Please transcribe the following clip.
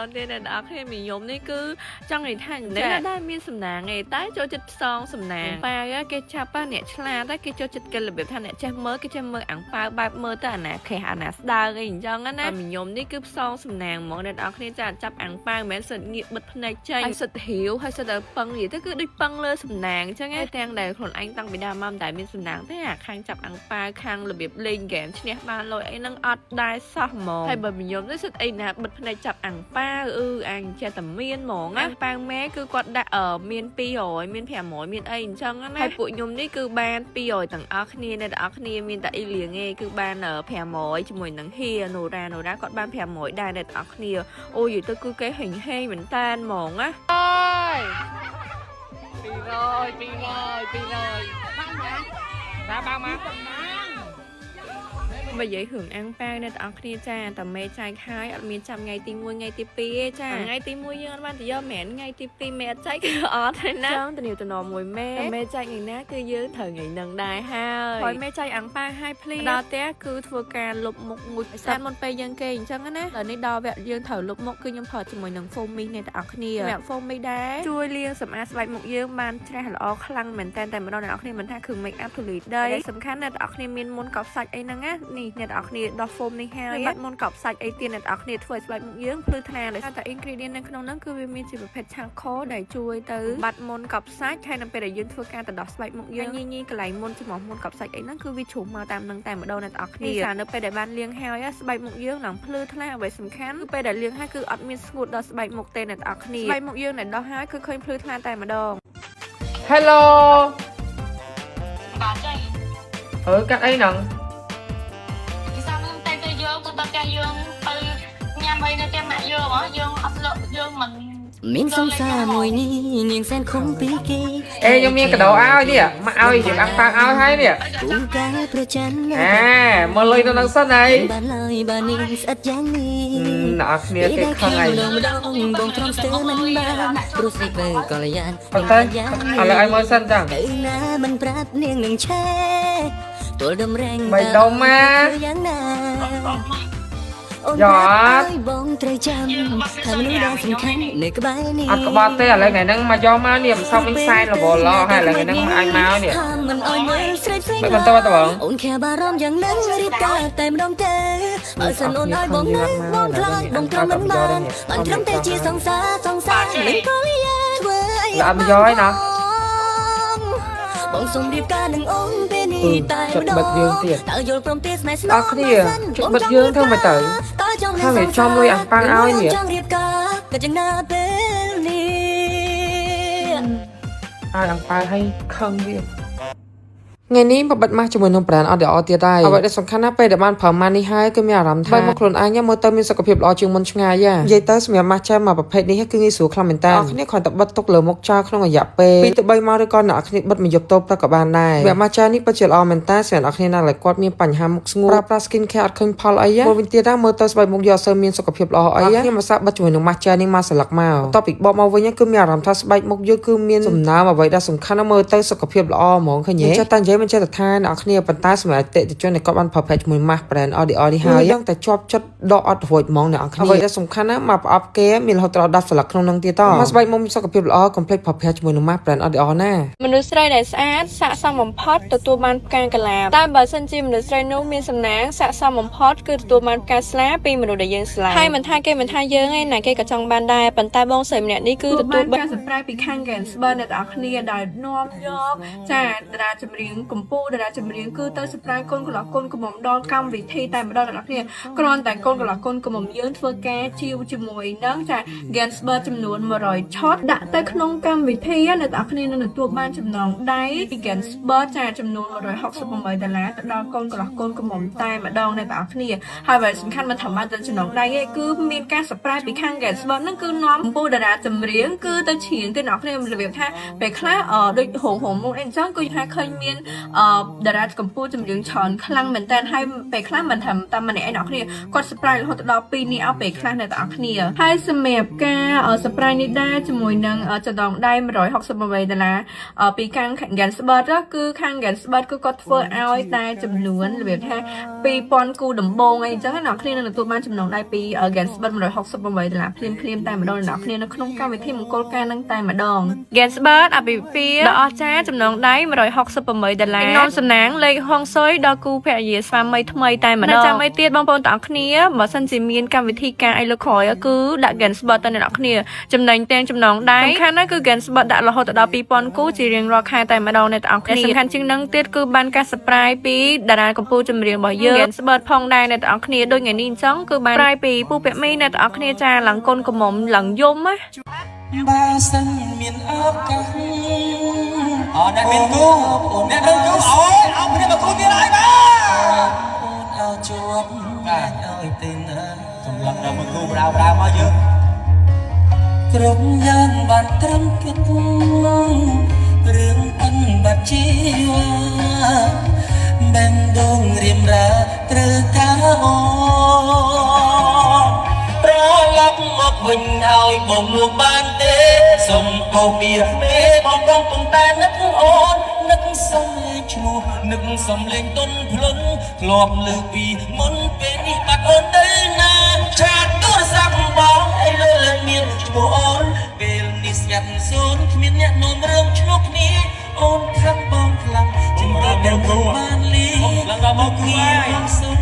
ច្រើនទេអ្នកនរគ្នាមីខ្ញុំនេះគឺចង់និយាយថាអ្នកដែលមានសំណាងឯតែចូលចិត្តផ្សងសំណាងប៉ាគេចាប់អ្នកឆ្លាតតែគេចូលចិត្តគេរបៀបថាអ្នកចេះមើលគេចេះមើលអាំងប៉ាវបែបមើលទៅអាណាខេះអាណាស្ដើងអីអញ្ចឹងណាមីខ្ញុំនេះគឺផ្សងសំណាងហ្មងអ្នកនរគ្នាចាចាប់អាំងប៉ាវមិនមែនសិតងាកបិទភ្នែកចេញហើយសិតហ៊ីវហើយសិតតែពឹងនិយាយទៅគឺដូចពឹងលើសំណាងអញ្ចឹងឯងទាំងដែលខ្លួនឯងតាំងពីដើមមកតែមានសំណាងទេអាខាងចាប់អាំងប៉ាវខាងរបៀបលេងហ្គេមឈ្នះបានលុយអីហ្នឹងអត់ដែរសោះហ្មងហើយបើមីខ្ញុំនេះសិតអីណាបិទភ្នែកចាប់អាំងប៉ាវអញចេះតែមានហ្មងអាំងប៉ាវម៉ែគឺគាត់ដាក់មាន200មាន500មានអីអញ្ចឹងណាហើយពួកខ្ញុំនេះគឺបាន200ទាំងអស់គ្នាអ្នកទាំងអស់គ្នាមានតែអីលៀងឯងគឺបាន500ជាមួយនឹងហៀណូរ៉ាគាត់បាន500ដែរអ្នកទាំងអស់គ្នាអូយទៅគឺគេហេងហេងមែនតានហ្មងណាអើយ200បាំងមកបើនិយាយរឿងអាំងប៉ាវអ្នកទាំងអស់គ្នាចាតែមេចែកហើយអត់មានចាំថ្ងៃទី1ថ្ងៃទី2ទេចាថ្ងៃទី1យើងអត់បានទៅយកមែនថ្ងៃទី2មេអត់ចែកគឺអត់ទេណាចង់ទៅនីវទៅនំមួយមេតែមេចែកថ្ងៃណាគឺយើងត្រូវថ្ងៃនឹងដែរហើយមេចែកអាំងប៉ាវឲ្យភ្លីដល់ផ្ទះគឺធ្វើការលុបមុខមួយសាមុនពេលយើងគេអញ្ចឹងណាដល់នេះដល់វគ្គយើងត្រូវលុបមុខគឺខ្ញុំផតជាមួយនឹង foam mist អ្នកទាំងអស់គ្នាវគ្គ foam mist ដែរជួយលាងសម្អាតស្បែកមុខយើងបានជ្រះល្អខ្លាំងមែនតែម្ដងអ្នកទាំងអស់គ្នាមិនថាគ្រឿង make up ធូលីដីសំខាន់អ្នកទាំងអស់គ្នាមានមុនកប់សាច់អីហ្នឹងណានេះអ្នកទាំងអស់គ្នាដោះ foam នេះហើយបាត់មុនកប់សាច់អីទៀតអ្នកទាំងអស់គ្នាធ្វើឲ្យស្បែកមុខយើងភ្លឺថ្លាដោយសារតែ ingredient នៅក្នុងហ្នឹងគឺវាមានជាប្រភេទ charcoal ដែលជួយទៅបាត់មុនកប់សាច់ហើយនៅពេលដែលយើងធ្វើការទៅដោះស្បែកមុខយើងញីកន្លែងមុនចំហមុនកប់សាច់អីហ្នឹងគឺវាជ្រុះមកតាមនឹងតែម្ដងអ្នកទាំងអស់គ្នាចានៅពេលដែលបានលាងហើយស្បែកមុខយើងឡើងភ្លឺថ្លាអ្វីសំខាន់គឺពេលដែលលាងហើយគឺអត់មានស្ងួតដល់ស្បែកមុខទេអ្នកទាំងអស់គ្នាស្បែកមុខយើងដែលដោះហើយគឺឃើញភ្លឺថ្លាតែម្ដង Hello បាទចាកាត់អីហ្នឹងពីសានឹងតែទៅយើងទៅដល់ផ្ទះយើងទៅញ៉ាំអីនៅផ្ទះម៉ាក់យើងហ៎យើងអត់លក់យើងមិនមានសង្សារមួយនេះនាងសែនខំពីគេខ្ញុំមានកដោឲ្យនេះមកឲ្យជិះអាំងប៉ាវឲ្យហើយនេះគូកែប្រច័នមើលលុយទៅនឹងសិនហើយបានឡើយបាននាងស្អិតយ៉ាងនេះអ្នកអរគ្នាគេខឹងហើយបងទ្រាំស្ទើរមិនបានព្រោះស្រីពើកល្យានប៉ុន្តែឥឡូវឲ្យមើលសិនចឹងទៅណាមិនប្រាប់នាងនឹងឆេទល់ដំរែងបីដុំមកយ៉ាងណាយ៉ាបងត្រូវចាំថាមនុស្សដែលសំខាន់នៅក្បែរនេះអត់ក្បត់ទេឥឡូវថ្ងៃហ្នឹងមកយកមកនេះមិនសោកវិញខ្សែរវល់ឡហើយឥឡូវថ្ងៃហ្នឹងមកឲ្យមកនេះមិនអោយមើលស្រីផ្សេងមិនបន្តទៅបងអូនខែបារម្ភយ៉ាងហ្នឹងរៀបការតែម្ដងទេបើសិនអូនឲ្យបងនឹងបងខ្លាចបងត្រឹមមិនបានបានត្រឹមតែជាសង្សារមិនកលយាធ្វើអីអត់មកយកឯណាបងសុំរៀបការនឹងអូនពេលនេះតែម្ដងតើយល់ព្រមទេស្នេហ៍ស្នើអរគ្នាជិតបិទយើងធ្វើមកទៅហើយវាចំលុយអាំងប៉ាវឲ្យនេះចង់រៀបការក៏យ៉ាងណាពេលនេះអាំងប៉ាវឲ្យខឹងវាថ្ងៃនេះបបិទម៉ាស់ជាមួយនឹងប្រានអត់ល្អទៀតហើយអ្វីដែលសំខាន់ណាស់ពេលដែលបានប្រើម៉ាស់នេះហើយគឺមានអារម្មណ៍ថាមកខ្លួនឯងមើលទៅមានសុខភាពល្អជាងមុនឆ្ងាយនិយាយទៅសម្រាប់ម៉ាស់ចាស់មកប្រភេទនេះគឺងាយស្រួលខ្លាំងមែនតើអ្នកគ្នាគ្រាន់តែបិទទុកលើមុខចោលក្នុងរយៈពេល2ទៅ3ម៉ោងឬក៏អ្នកគ្នាបិទមួយយប់តូបទៅក៏បានដែរសម្រាប់ម៉ាស់ចាស់នេះពិតជាល្អមែនតើសម្រាប់អ្នកគ្នាណាដែលគាត់មានបញ្ហាមុខស្ងួតប្រើប្រាស់ skin care អត់ឃើញផលអីមកវិញទៀតណាមើលទៅស្បែកមុខយកអត់សូវមានសុខភាពល្អអីខ្ញុំមកសាកបិទជាមួយនឹងម៉ាស់ចាស់នេះមកស្លឹកមកបន្ទាប់ពីបបមកវិញគឺមានអារម្មណ៍ថាស្បែកមុខយើងគឺមានសំណើមអ្វីដែលសំខាន់ណាស់មើលទៅសុខភាពល្អហ្មងឃើញទេចេះតែនិយាយមិនចេះតែថាអ្នកគ្នាប៉ុន្តែសម្រាប់អតិថិជនដែលគាត់បានប្រើប្រាស់ជាមួយម៉ាស់ brand Audio នេះហើយយ៉ាងតែជាប់ចិត្តដកអត់រួចហ្មងអ្នកគ្នាអ្វីដែលសំខាន់ណាស់មកប្រអប់គេមានរហូតដល់10ស្លឹកក្នុងនឹងទៀតតមកស្បែកមុខមានសុខភាពល្អកុំភ្លេចប្រើប្រាស់ជាមួយនឹងម៉ាស់ brand Audio ណាមនុស្សស្រីដែលស្អាតស័ក្តិសមបំផុតទទួលបានផ្កាកន្លាបតែបើសិនជាមនុស្សស្រីនោះមានសំណាងស័ក្តិសមបំផុតគឺទទួលបានផ្កាស្លាពីមនុស្សដែលយើងស្លាប់ហើយមិនថាគេមិនថាយើងឯណាគេក៏ចង់បានដែរប៉ុន្តែបងស្រីម្នាក់នេះគឺទទួលបានការសម្ប្រាយពីខាង Gansber អ្នកនរគ្នាដែលនាំយកចាតារាចម្រៀងកម្ពុជាតារាចម្រៀងគឺទៅសម្ប្រាយកូនកន្លោះកូនកំមុំដល់កម្មវិធីតែម្ដងអ្នកនរគ្នាគ្រាន់តែកូនកន្លោះកូនកំមុំយើងធ្វើការជាវជាមួយនឹងចា Gansber ចំនួន100 shot ដាក់ទៅក្នុងកម្មវិធីអ្នកនរគ្នានឹងទទួលបានចំណងដៃពី Gansber ចាចំនួន$168ទៅដល់កូនកន្លោះកូនកំមុំតែម្ដងអ្នកនរគ្នាហើយបើសំខាន់មិនថាបានទៅចំណងដៃឯងគឺមានការសប្រាយពីខាង Gansber ហ្នឹងគឺនាំកម្ពុជាតារាចម្រៀងគឺទៅច្រៀងទៅអ្នកនរគ្នារបៀបថាពេលខ្លះដូចហងមុនអីចឹងគឺថាឃើញមាន តារាកម្ពុជាចម្រៀងច្រើនខ្លាំងមែនតើហើយពេលខ្លះមិនថាតាមម្នាក់ឯងអ្នកគ្នាគាត់ surprise រហូតដល់2នាក់ពេលខ្លះអ្នកទាំងអស់គ្នាហើយសម្រាប់ការ surprise នេះដែរជាមួយនឹងចំណងដៃ$168ពីខាង Gansbert គឺខាង Gansbert គឺគាត់ធ្វើឲ្យតែចំនួនរបៀបថា 2000 គូដំបងអីចឹងអ្នកគ្នានឹងទទួលបានចំណងដៃពី Gansbert $168ភ្លាមៗតែម្ដងអ្នកគ្នានៅក្នុងកម្មវិធីមង្គលការនឹងតែម្ដង Gansbert អាពាហ៍ពិពាហ៍ដ៏អស្ចារ្យចំណងដៃ$168នាំសំណាងលេខហងស៊ុយដល់គូភរិយាស្វាមីថ្មីតែម្ដងចាំអីទៀតបងប្អូនទាំងអស់គ្នាបើសិនជាមានកម្មវិធីការអីលើក្រោយគឺដាក់ Gansbert ទៅអ្នកគ្នាចំណេញទាំងចំណងដៃសំខាន់ណាស់គឺ Gansbert ដាក់រហូតដល់ 2000 គូជារៀងរាល់ខែតែម្ដងអ្នកទាំងអស់គ្នាសំខាន់ជាងនឹងទៀតគឺបានការ surprise ពីតារាកម្ពុជាចម្រៀងរបស់យើង Gansbert ផងដែរអ្នកទាំងអស់គ្នាដូចថ្ងៃនេះអញ្ចឹងគឺបាន surprise ពីពូពាក់មីអ្នកទាំងអស់គ្នាចាឡើងកូនកំមុំឡើងយំណាបើសិនមានឱកាសអ្នកមានគូអ្នកមានគូអូយអោគ្នាមកគូទៀតហើយបាទអូនអោជួបបាទអើយទីណាសម្រាប់ដល់មកគូបដៅមកយើងក្រុមយ៉ាងបានត្រឹមគិតរឿងអិនបាត់ជីវ៉ាបែងដងរៀមរាត្រូវថាអូប្រឡប់មកវិញឲ្យបងលោកបានទេសុំកោពីមេបងកំពុងតែនឹកអូននឹកសំលេងឈ្មោះនឹកសំលេងទុនភ្លុនធ្លាប់លើពីមុនពេលនេះបាត់អូនទៅណាឆាតទូរស័ព្ទបងឲ្យលើមានឈ្មោះអូនពេលនេះស្ងាត់សូនគ្មានអ្នកនាំរឿងឈ្លោះគ្នាអូនខឹងបងខ្លាំងជំរឿនដល់បានលីឡើងដល់មកគូហើយសុំ